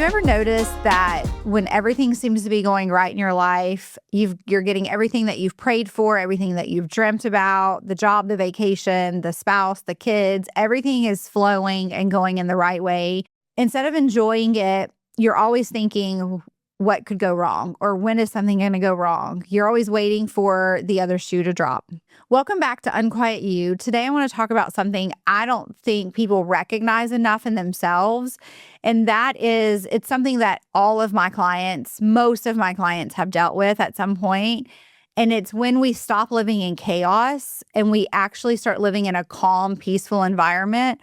you ever noticed that when everything seems to be going right in your life, you're getting everything that you've prayed for, everything that you've dreamt about, the job, the vacation, the spouse, the kids, everything is flowing and going in the right way. Instead of enjoying it, you're always thinking, what could go wrong? Or when is something going to go wrong? You're always waiting for the other shoe to drop. Welcome back to Unquiet You. Today I want to talk about something I don't think people recognize enough in themselves. And that is, it's something that all of my clients, most of my clients have dealt with at some point. And it's when we stop living in chaos and we actually start living in a calm, peaceful environment,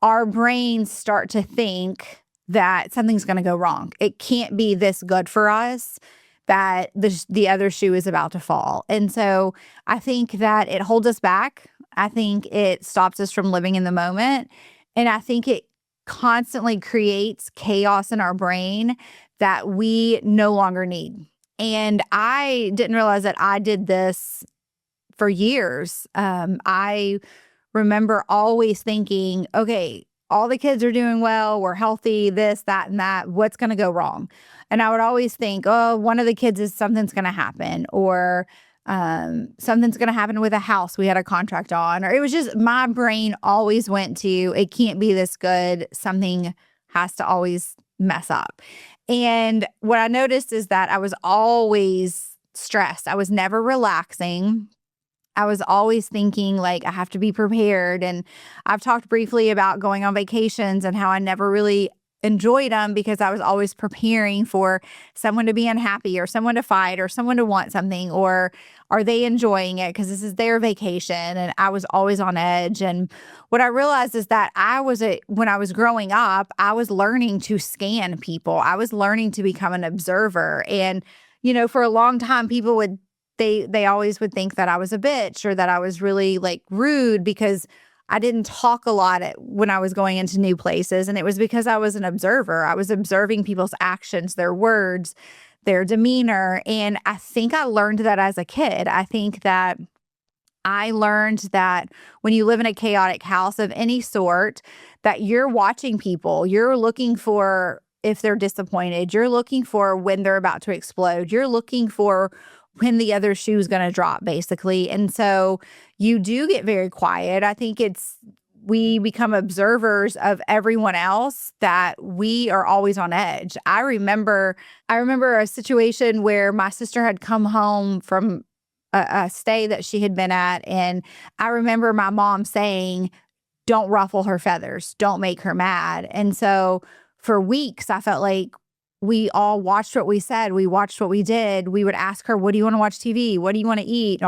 our brains start to think that something's going to go wrong. It can't be this good for us, that the other shoe is about to fall. And so I think that it holds us back. I think it stops us from living in the moment. And I think it constantly creates chaos in our brain that we no longer need. And I didn't realize that I did this for years. I remember always thinking, okay, all the kids are doing well, we're healthy, this, that, and that. What's going to go wrong? And I would always think, oh, one of the kids is something's going to happen, or something's going to happen with a house we had a contract on. Or it was just my brain always went to, it can't be this good. Something has to always mess up. And what I noticed is that I was always stressed. I was never relaxing. I was always thinking like I have to be prepared. And I've talked briefly about going on vacations and how I never really enjoyed them because I was always preparing for someone to be unhappy or someone to fight or someone to want something, or are they enjoying it because this is their vacation? And I was always on edge. And what I realized is that when I was growing up, I was learning to scan people. I was learning to become an observer. And, for a long time, people would They always would think that I was a bitch or that I was really like rude because I didn't talk a lot when I was going into new places. And it was because I was an observer. I was observing people's actions, their words, their demeanor. And I think I learned that as a kid. I think that I learned that when you live in a chaotic house of any sort, that you're watching people, you're looking for if they're disappointed, you're looking for when they're about to explode, you're looking for when the other shoe is going to drop, basically. And so you do get very quiet. I think we become observers of everyone else, that we are always on edge. I remember a situation where my sister had come home from a stay that she had been at. And I remember my mom saying, don't ruffle her feathers, don't make her mad. And so for weeks, I felt like we all watched what we said. We watched what we did. We would ask her, what do you want to watch TV? What do you want to eat?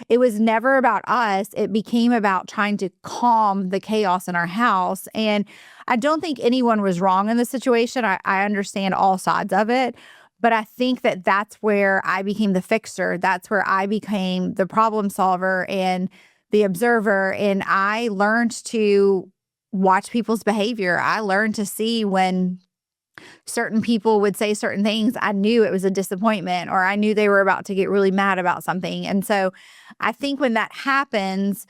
It was never about us. It became about trying to calm the chaos in our house. And I don't think anyone was wrong in the situation. I understand all sides of it. But I think that that's where I became the fixer. That's where I became the problem solver and the observer. And I learned to watch people's behavior. I learned to see when certain people would say certain things, I knew it was a disappointment, or I knew they were about to get really mad about something. And so I think when that happens,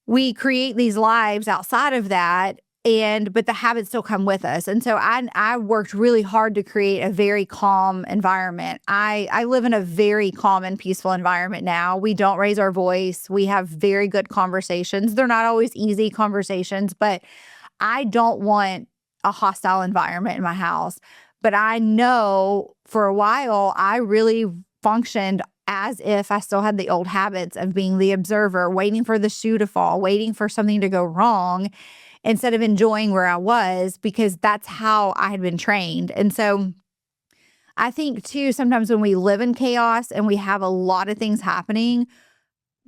we create these lives outside of that, but the habits still come with us. And so I worked really hard to create a very calm environment. I live in a very calm and peaceful environment now. We don't raise our voice. We have very good conversations. They're not always easy conversations, but I don't want a hostile environment in my house. But I know for a while, I really functioned as if I still had the old habits of being the observer, waiting for the shoe to fall, waiting for something to go wrong, instead of enjoying where I was, because that's how I had been trained. And so I think too, sometimes when we live in chaos and we have a lot of things happening,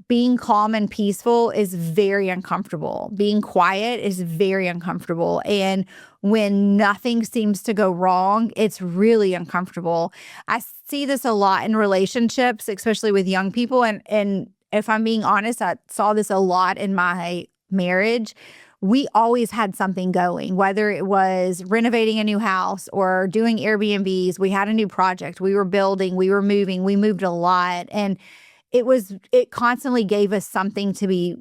being calm and peaceful is very uncomfortable. Being quiet is very uncomfortable. And when nothing seems to go wrong, it's really uncomfortable. I see this a lot in relationships, especially with young people. And if I'm being honest, I saw this a lot in my marriage. We always had something going, whether it was renovating a new house or doing Airbnbs. We had a new project. We were building, we were moving, we moved a lot. And it constantly gave us something to be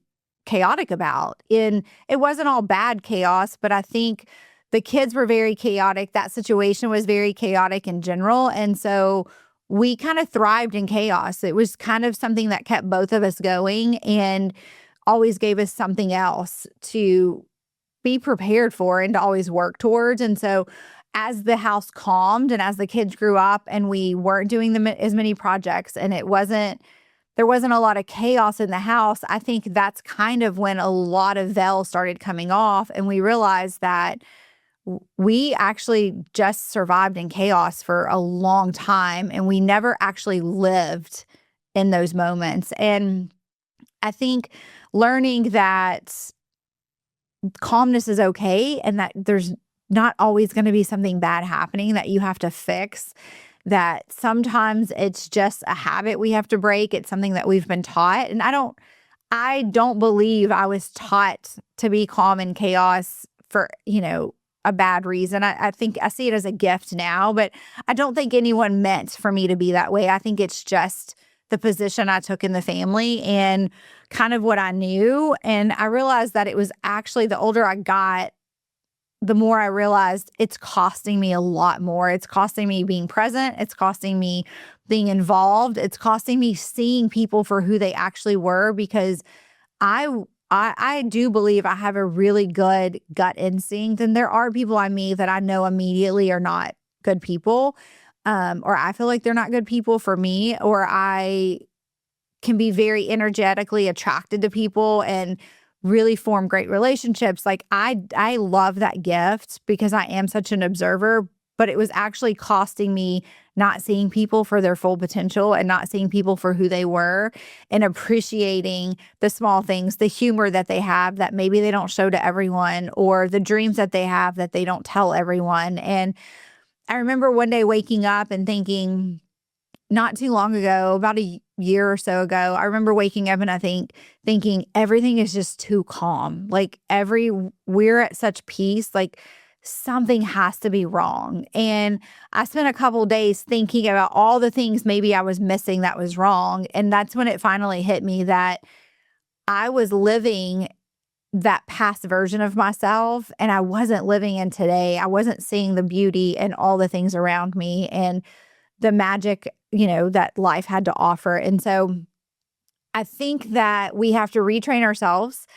chaotic about. And it wasn't all bad chaos, but I think the kids were very chaotic. That situation was very chaotic in general. And so we kind of thrived in chaos. It was kind of something that kept both of us going and always gave us something else to be prepared for and to always work towards. And so as the house calmed and as the kids grew up and we weren't doing as many projects and there wasn't a lot of chaos in the house, I think that's kind of when a lot of veils started coming off and we realized that we actually just survived in chaos for a long time and we never actually lived in those moments. And I think learning that calmness is okay and that there's not always going to be something bad happening that you have to fix, that sometimes it's just a habit we have to break. It's something that we've been taught. And I don't believe I was taught to be calm in chaos for, a bad reason. I think I see it as a gift now, but I don't think anyone meant for me to be that way. I think it's just the position I took in the family and kind of what I knew. And I realized that it was actually the older I got, the more I realized it's costing me a lot more. It's costing me being present. It's costing me being involved. It's costing me seeing people for who they actually were because I do believe I have a really good gut instinct. And there are people I meet that I know immediately are not good people, or I feel like they're not good people for me, or I can be very energetically attracted to people and really form great relationships. Like I love that gift because I am such an observer, but it was actually costing me not seeing people for their full potential and not seeing people for who they were and appreciating the small things, the humor that they have that maybe they don't show to everyone, or the dreams that they have that they don't tell everyone. And I remember one day waking up and thinking, not too long ago, about a year or so ago, I remember waking up and thinking everything is just too calm. Like we're at such peace, like something has to be wrong. And I spent a couple of days thinking about all the things maybe I was missing that was wrong. And that's when it finally hit me that I was living that past version of myself and I wasn't living in today. I wasn't seeing the beauty and all the things around me and the magic, that life had to offer. And so I think that we have to retrain ourselves.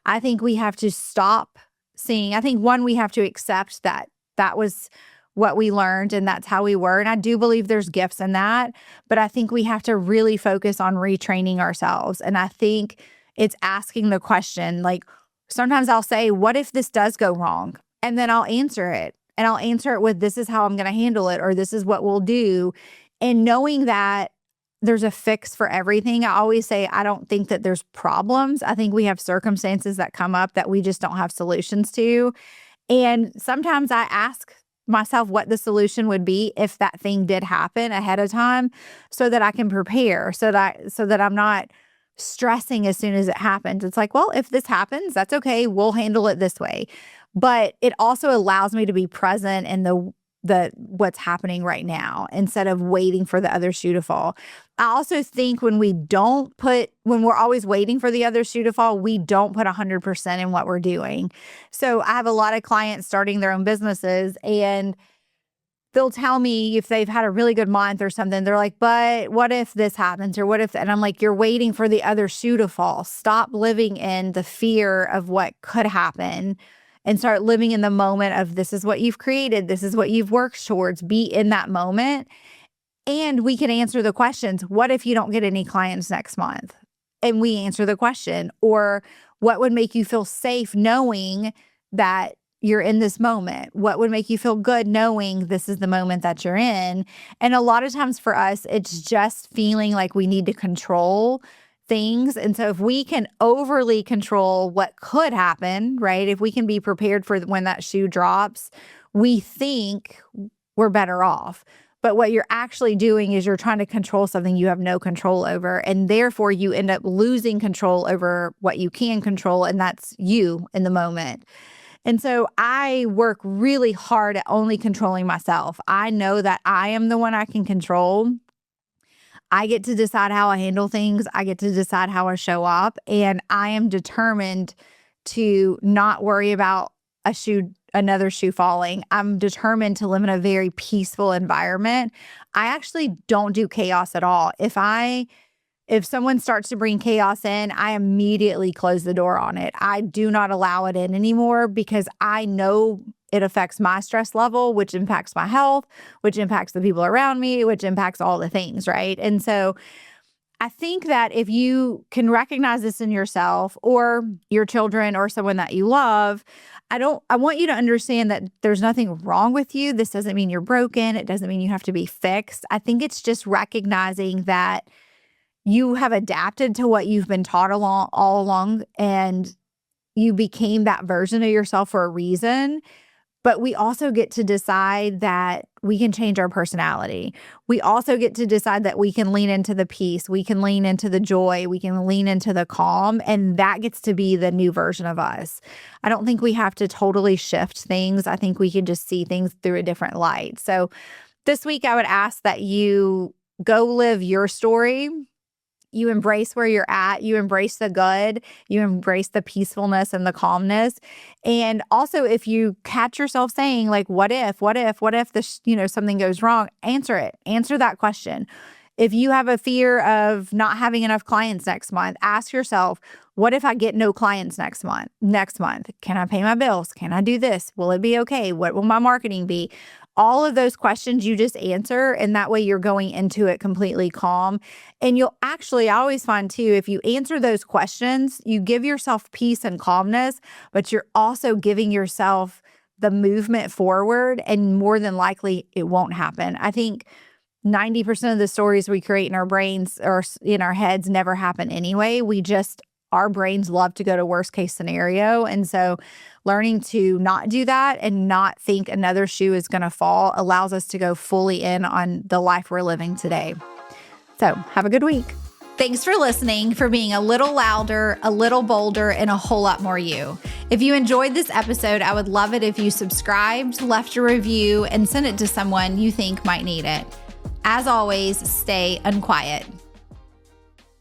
I think we have to stop seeing. I think we have to accept that that was what we learned and that's how we were. And I do believe there's gifts in that, but I think we have to really focus on retraining ourselves. And I think it's asking the question, like sometimes I'll say, what if this does go wrong? And then I'll answer it. And I'll answer it with, this is how I'm going to handle it, or this is what we'll do. And knowing that there's a fix for everything. I always say, I don't think that there's problems. I think we have circumstances that come up that we just don't have solutions to. And sometimes I ask myself what the solution would be if that thing did happen ahead of time so that I can prepare, so that I'm not stressing as soon as it happens. It's like, well, if this happens, that's okay. We'll handle it this way. But it also allows me to be present in the what's happening right now instead of waiting for the other shoe to fall. I also think when we're always waiting for the other shoe to fall, we don't put 100% in what we're doing. So I have a lot of clients starting their own businesses and they'll tell me if they've had a really good month or something, they're like, but what if this happens? Or what if, and I'm like, you're waiting for the other shoe to fall. Stop living in the fear of what could happen and start living in the moment of this is what you've created. This is what you've worked towards. Be in that moment. And we can answer the questions. What if you don't get any clients next month? And we answer the question. Or what would make you feel safe knowing that you're in this moment? What would make you feel good knowing this is the moment that you're in? And a lot of times for us, it's just feeling like we need to control things. And so if we can overly control what could happen, right? If we can be prepared for when that shoe drops, we think we're better off. But what you're actually doing is you're trying to control something you have no control over. And therefore you end up losing control over what you can control. And that's you in the moment. And so I work really hard at only controlling myself. I know that I am the one I can control. I get to decide how I handle things. I get to decide how I show up. And I am determined to not worry about a shoe another shoe falling. I'm determined to live in a very peaceful environment. I actually don't do chaos at all. If someone starts to bring chaos in, I immediately close the door on it. I do not allow it in anymore because I know it affects my stress level, which impacts my health, which impacts the people around me, which impacts all the things, right? And so I think that if you can recognize this in yourself or your children or someone that you love, I want you to understand that there's nothing wrong with you. This doesn't mean you're broken. It doesn't mean you have to be fixed. I think it's just recognizing that you have adapted to what you've been taught all along, and you became that version of yourself for a reason. But we also get to decide that we can change our personality. We also get to decide that we can lean into the peace. We can lean into the joy. We can lean into the calm. And that gets to be the new version of us. I don't think we have to totally shift things. I think we can just see things through a different light. So this week, I would ask that you go live your story. You embrace where you're at. You embrace the good. You embrace the peacefulness and the calmness. And also, if you catch yourself saying, like, what if this, something goes wrong, answer it. Answer that question. If you have a fear of not having enough clients next month, ask yourself, what if I get no clients next month? Can I pay my bills? Can I do this? Will it be okay? What will my marketing be? All of those questions you just answer, and that way you're going into it completely calm. And I always find too, if you answer those questions, you give yourself peace and calmness, but you're also giving yourself the movement forward, and more than likely it won't happen. I think 90% of the stories we create in our brains or in our heads never happen anyway. Our brains love to go to worst case scenario. And so learning to not do that and not think another shoe is going to fall allows us to go fully in on the life we're living today. So have a good week. Thanks for listening, for being a little louder, a little bolder, and a whole lot more you. If you enjoyed this episode, I would love it if you subscribed, left a review, and sent it to someone you think might need it. As always, stay unquiet.